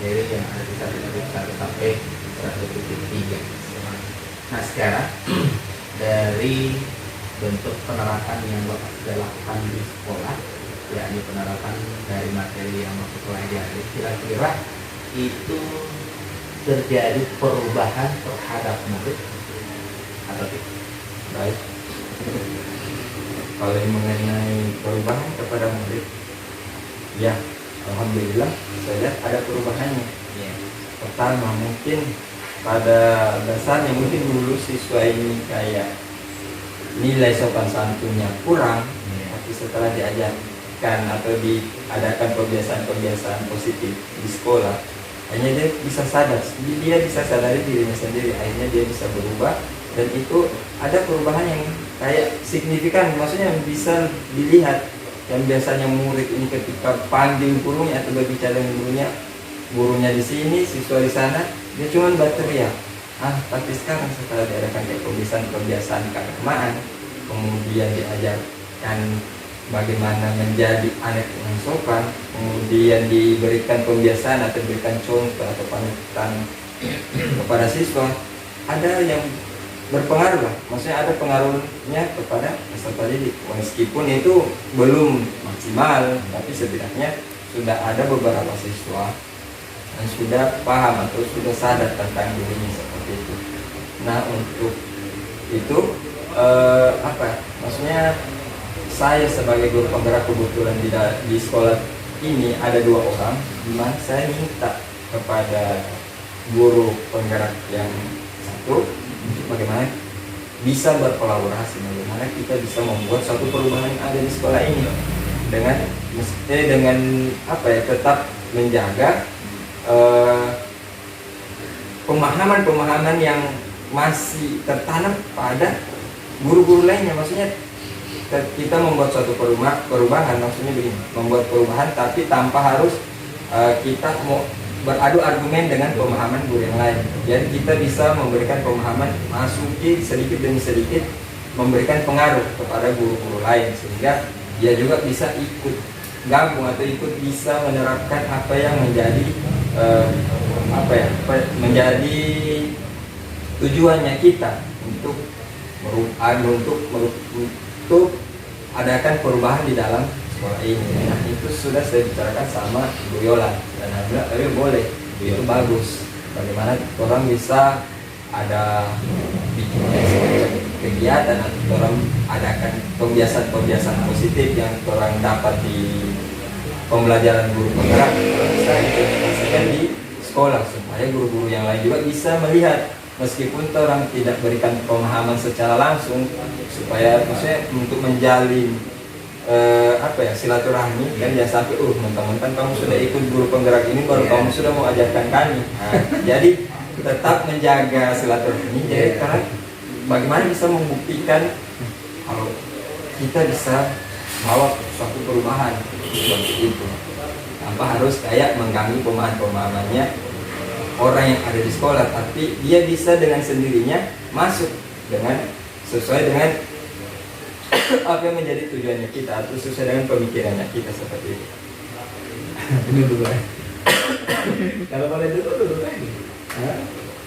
materi yang ada di 1.1 sampai 1.3. Nah sekarang dari bentuk penerapan yang Bapak sudah lakukan di sekolah, yakni penerapan dari materi yang Bapak pelajari, kira-kira itu terjadi perubahan terhadap murid atau tidak? Baik. Kalau mengenai perubahan kepada murid, ya alhamdulillah saya lihat ada perubahannya. Ya. Pertama, mungkin pada dasarnya mungkin dulu siswa ini kayak nilai sopan santunnya kurang, tapi setelah diajarkan atau diadakan kebiasaan-kebiasaan positif di sekolah, akhirnya dia bisa sadar, dia bisa sadari dirinya sendiri, akhirnya dia bisa berubah, dan itu ada perubahan yang kayak signifikan, maksudnya yang bisa dilihat. Yang biasanya murid ini ketika panggil gurunya atau berbicara dengan gurunya di sini, siswa di sana, dia cuma berteriak. Tapi sekarang setelah diadakan kebiasaan keagamaan, kemudian diajarkan bagaimana menjadi anak yang sopan, kemudian diberikan pembiasaan atau diberikan contoh atau panutan kepada siswa, ada yang berpengaruh lah, maksudnya ada pengaruhnya kepada peserta didik, meskipun itu belum maksimal, tapi setidaknya sudah ada beberapa siswa yang sudah paham atau sudah sadar tentang dirinya seperti itu. Nah untuk itu maksudnya saya sebagai guru penggerak, kebetulan di sekolah ini ada 2 orang, dimana saya minta kepada guru penggerak yang satu untuk bagaimana bisa berkolaborasi, bagaimana kita bisa membuat suatu perubahan yang ada di sekolah ini dengan tetap menjaga pemahaman-pemahaman yang masih tertanam pada guru-guru lainnya. Maksudnya kita membuat suatu perubahan, maksudnya begini, membuat perubahan tapi tanpa harus kita mau beradu argumen dengan pemahaman guru yang lain. Jadi kita bisa memberikan pemahaman, masuki sedikit demi sedikit, memberikan pengaruh kepada guru-guru lain, sehingga dia juga bisa ikut gabung atau ikut bisa menerapkan apa yang menjadi menjadi tujuannya kita untuk adakan perubahan di dalam sekolah ini. Nah itu sudah saya bicarakan sama Bu Yola, dan alhamdulillah tapi boleh, itu bagus. Bagaimana orang bisa ada bikin kegiatan atau orang adakan pembiasaan positif yang orang dapat di pembelajaran guru penggerak, bisa implementasikan di sekolah supaya guru-guru yang lain juga bisa melihat, meskipun orang tidak berikan pemahaman secara langsung, supaya maksudnya untuk menjalin silaturahmi, dan jangan sampai mentang-mentang kamu sudah ikut guru penggerak ini baru kamu sudah mau ajarkan kami. Jadi tetap menjaga silaturahmi. Jadi karena bagaimana bisa membuktikan kalau kita bisa bawa suatu perubahan seperti itu, tanpa harus kayak mengganggu pemahamannya orang yang ada di sekolah, tapi dia bisa dengan sendirinya masuk dengan sesuai dengan apa yang menjadi tujuannya kita atau sesuai dengan pemikirannya kita, seperti itu. Ini dulu ya. Kalau boleh dulu lagi.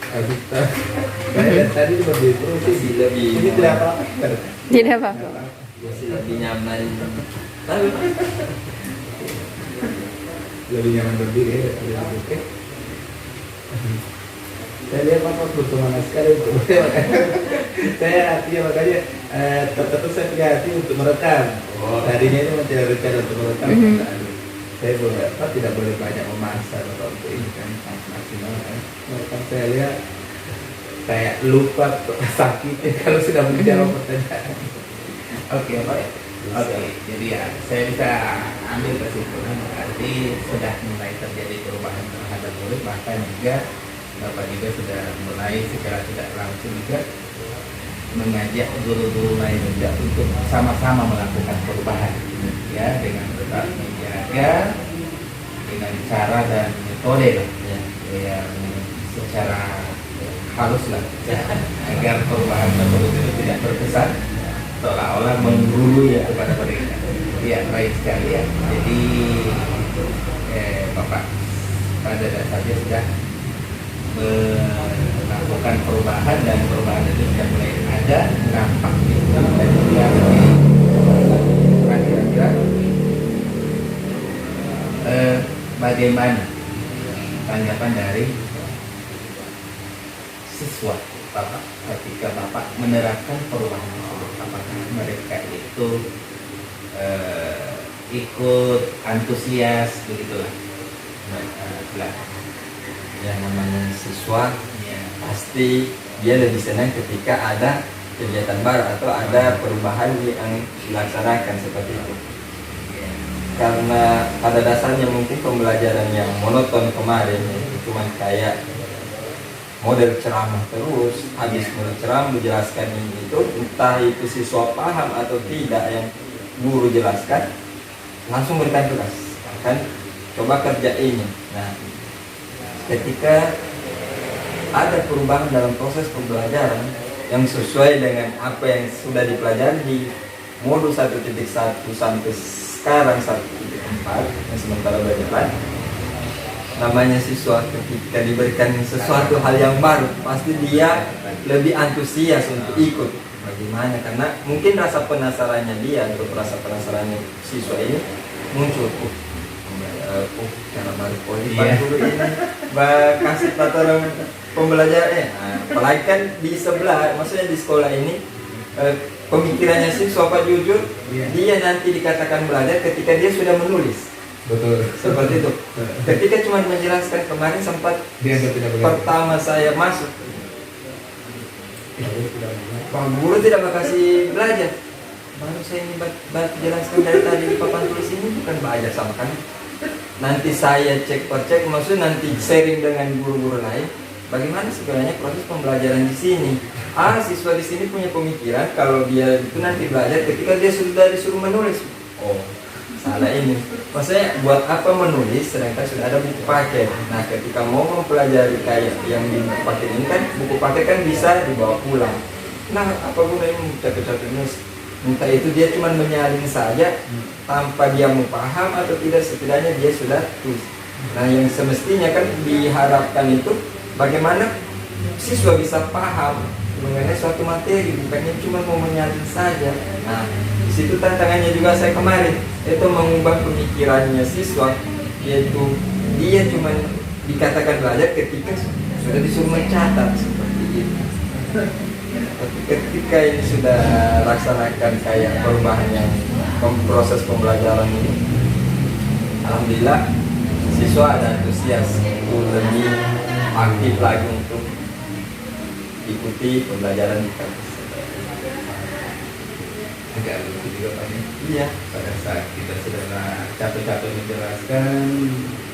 Kita tadi seperti itu sih lebih. Ini tidak apa-apa. Tidak apa-apa. Masih lebih nyaman. Lebih nyaman berdiri ya, lebih oke. Saya lihat Bapak bersemangat sekali untuk saya hatinya makanya tertentu saya punya hati untuk merekam. Tadinya ini masih ada rencana untuk merekam. Saya tidak boleh banyak memaksa untuk ini kan maksimal kan. Merekam saya lihat kayak lupa sakitnya kalau sudah menjawab pertanyaan. Oke Pak. Oke, jadi ya saya bisa ambil kesimpulan berarti sudah mulai terjadi perubahan terhadap murid, bahkan juga Bapak juga sudah mulai secara tidak langsung juga mengajak guru-guru lain juga untuk sama-sama melakukan perubahan ya, dengan tetap menjaga dengan cara dan metode yang secara halus lah ya, agar perubahan tersebut itu tidak terkesan seolah-olah menggurui kepada mereka. Ya baik sekali ya. Jadi Bapak pada dasarnya sudah melakukan perubahan, dan perubahan itu sudah mulai ada nampak gitu. Dan dia kira-kira bagaimana tanggapan dari siswa Bapak ketika Bapak menerapkan perubahan tersebut? Apakah mereka itu ikut antusias begitulah? Yang namanya siswa Ya. pasti dia lebih senang ketika ada kegiatan baru atau ada perubahan yang dilaksanakan seperti itu. Karena pada dasarnya mungkin pembelajaran yang monoton kemarin itu cuma kayak model ceramah terus, habis model ceramah menjelaskan ini itu, entah itu siswa paham atau tidak yang guru jelaskan, langsung berikan tugas, kan coba kerja ini. Nah, ketika ada perubahan dalam proses pembelajaran yang sesuai dengan apa yang sudah dipelajari di modul 1.1 sampai sekarang 1.4 yang sementara belajar, namanya siswa ketika diberikan sesuatu hal yang baru pasti dia lebih antusias untuk ikut. Bagaimana? Karena mungkin rasa penasarannya dia atau rasa penasarannya siswa ini muncul. Cara baru dulu ini kasih tataran pembelajaran. Apalagi kan di sebelah, maksudnya di sekolah ini pemikirannya siswa Pak jujur, dia nanti dikatakan belajar ketika dia sudah menulis. Betul. Seperti itu. Ketika cuma menjelaskan kemarin sempat pertama saya masuk, Pak guru tidak mau kasih belajar. Baru saya ini jelaskan dari tadi di papan tulis ini bukan belajar sama kan. Nanti saya cek per cek, maksudnya nanti sharing dengan guru-guru lain. Bagaimana sebenarnya proses pembelajaran di sini? Siswa di sini punya pemikiran kalau dia itu nanti belajar ketika dia sudah disuruh menulis. Oh, salah ini. Maksudnya buat apa menulis sedangkan sudah ada buku paket. Nah, ketika mau mempelajari kayak yang di buku paket ini kan, buku paket kan bisa dibawa pulang. Nah, apa gunanya catat-catat nulis? Entah itu dia cuma menyalin saja tanpa dia mau paham atau tidak, setidaknya dia sudah tulis. Nah, yang semestinya kan diharapkan itu bagaimana siswa bisa paham mengenai suatu materi, bukannya cuma mau menyalin saja. Nah, di situ tantangannya juga saya kemarin, itu mengubah pemikirannya siswa, yaitu dia cuma dikatakan belajar ketika sudah disuruh mencatat seperti itu. Tapi ketika ini sudah laksanakan kayak perubahan yang proses pembelajaran ini, alhamdulillah siswa ada antusias untuk lebih aktif lagi untuk ikuti pembelajaran di kampus. Agak lucu juga Pak. Iya. Pada saat kita sudah capek-capek menjelaskan,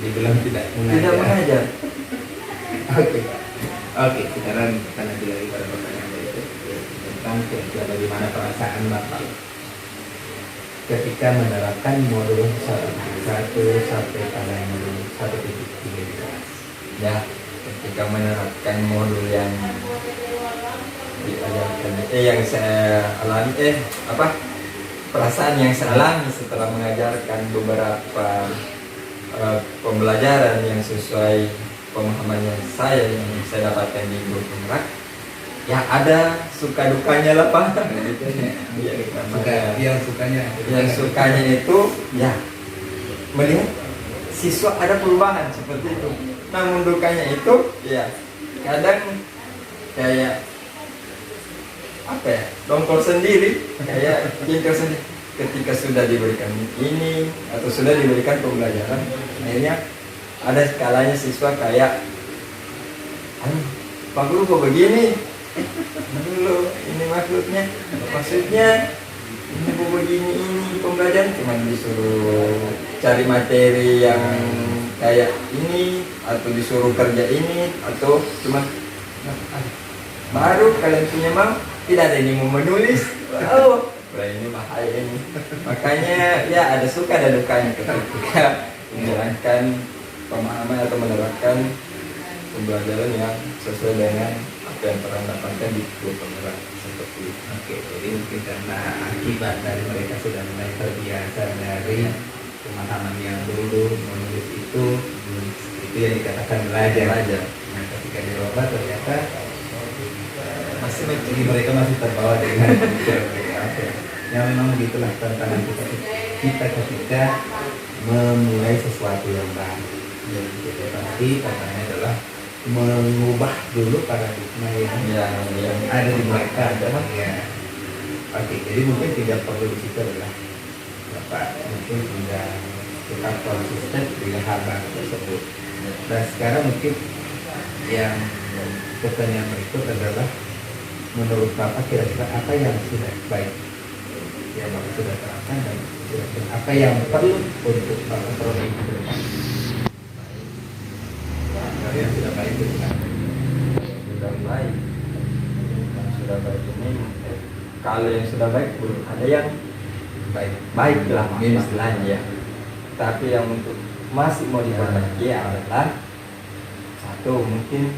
dibilang tidak Tidak mengajar. Oke, sekarang kita lanjut lagi pada pertanyaan berikut tentang kira-kira bagaimana perasaan Bapak ketika menerapkan modul 1 sampai pada modul 1.3. Ya, ketika menerapkan modul yang diajarkan, yang saya alami, perasaan yang saya alami setelah mengajarkan beberapa pembelajaran yang sesuai pemahamannya saya yang saya dapatkan di guru penggerak, ya ada suka dukanya lah Pak. Yang sukanya itu ya melihat siswa ada perubahan seperti itu. Namun dukanya itu ya kadang kayak apa ya, dongkol sendiri, kayak jengkel sendiri ketika sudah diberikan ini atau sudah diberikan pembelajaran, akhirnya ada skalanya siswa kayak, Pak Guru kok begini? Dulu ini maksudnya ini kok begini, ini pembelajaran cuma disuruh cari materi yang kayak ini atau disuruh kerja ini atau cuma baru kalian punya mau tidak ada yang mau menulis. Ini bahaya ini. Makanya ya ada suka ada dukanya ketika menjalankan pemahaman atau menerapkan pembelajaran yang sesuai dengan apa yang pernah dapatkan di guru penggerak seperti itu. Oke, jadi mungkin karena akibat dari mereka sudah mulai terbiasa dari pemahaman yang dulu menulis itu belum itu yang dikatakan belajar. Belajar. Nah, ketika dirubah ternyata masih mereka masih terbawa dengan apa ya? Ya memang begitulah tantangan kita ketika memulai sesuatu yang baru. Jadi pasti tantangannya adalah mengubah dulu paradigma yang ada di mereka adalah ya. Oke, jadi mungkin tidak perlu di situ adalah Bapak mungkin tidak tetap konsisten dengan hal baru tersebut. Nah sekarang mungkin yang pertanyaan berikut adalah menurut Bapak kira-kira apa yang sudah baik yang Bapak sudah terapkan dan kira-kira apa yang perlu untuk Bapak perbaiki ke depan? Yang sudah baik itu kan? Sudah baik. Yang sudah baik ini kalau yang sudah baik belum ada yang baik lah istilahnya ya. Tapi yang untuk masih mau diperbaiki adalah satu, mungkin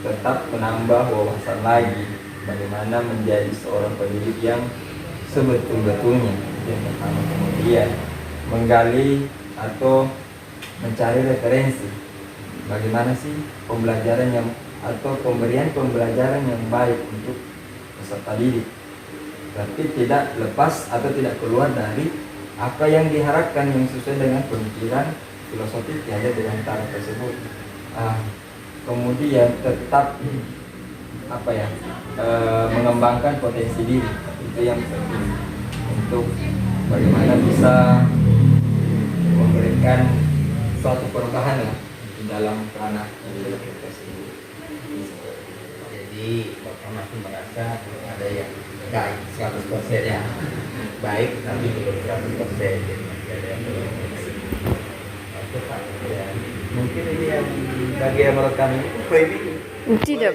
tetap menambah wawasan lagi bagaimana menjadi seorang pendidik yang sebetul-betulnya. Yang pertama, kemudian menggali atau mencari referensi bagaimana sih pembelajaran yang atau pemberian pembelajaran yang baik untuk peserta didik, tapi tidak lepas atau tidak keluar dari apa yang diharapkan yang sesuai dengan pemikiran filosofis yang ada dalam taraf tersebut. Kemudian tetap mengembangkan potensi diri, itu yang penting untuk bagaimana bisa memberikan suatu perubahan lah di dalam ranah didik tersebut. Jadi Bapak masih merasa belum ada yang baik 100% ya, baik tapi belum 100%, jadi masih ada yang belum. Oke Pak, ya. Mungkin ini yang bagi yang merekam ini Tidak.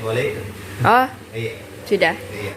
boleh itu. Oh, Iya. sudah. Iya.